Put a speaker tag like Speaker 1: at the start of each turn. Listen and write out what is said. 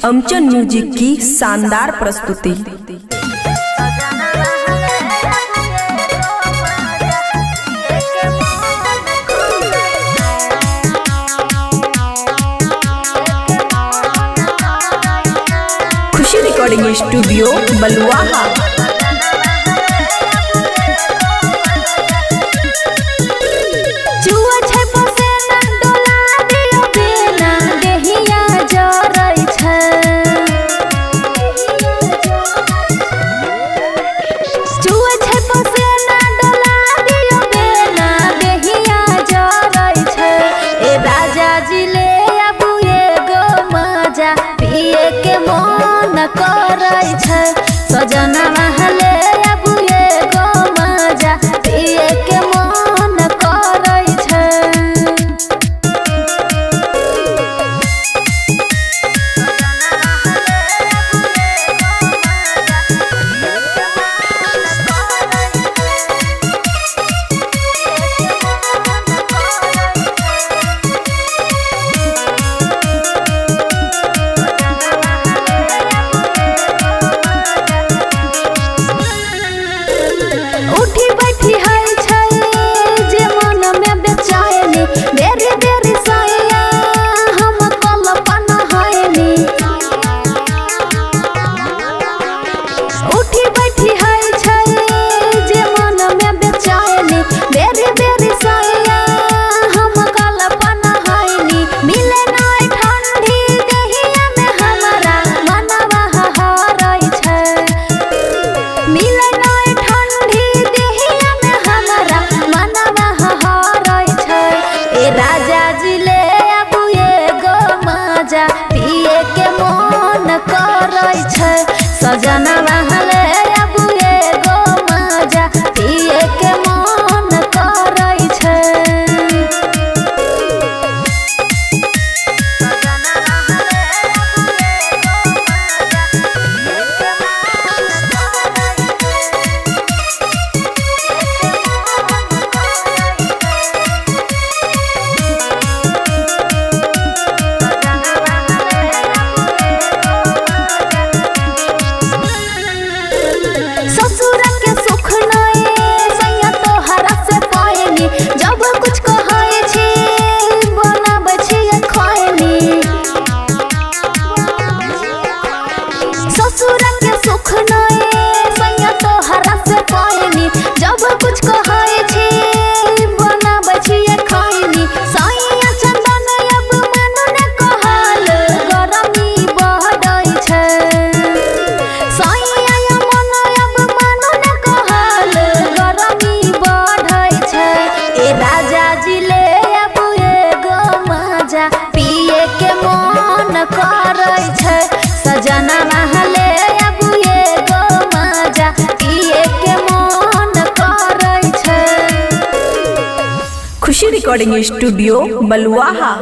Speaker 1: अमचन music की शानदार प्रस्तुति। खुशी रिकॉर्डिंग स्टूडियो बलुआहा।
Speaker 2: पिए के मन करे छै सजना महले अबू एगो मजा पिए के मन करे छै। उठी बैठी है जे मन में बेचैनी बेरी बेरी सैया हम कल्पना हैनी। उठी बैठी है जे मन में बेचैनी बेरी बेरी सैया हम कल्पना हैनी। मिले नहीं ठंडी देहिया में हमारा मनवा हरै छै। मिले राजा जी ले अबू एगो मजा पिए के मन करे छै सजना महले अबू एगो मजा पिए के मन करे छै। ससुर के सुख नहीं सैया तोहरा से पाएनी जब कुछ कहै छी बनाबै छी खैनी। ससुर के सुख नहीं सैया तोहरा से पाएनी जब कुछ कहै छी बनाबै छी खैनी। सैया चंदन अब मन ने कहल गरमी बढ़ै छै। राजा जी ले अबू एगो मजा पिए के मन करे छै सजना महले अबू एगो मजा पिए के मन करे छै।
Speaker 1: खुशी रिकॉर्डिंग स्टूडियो बलुआहा।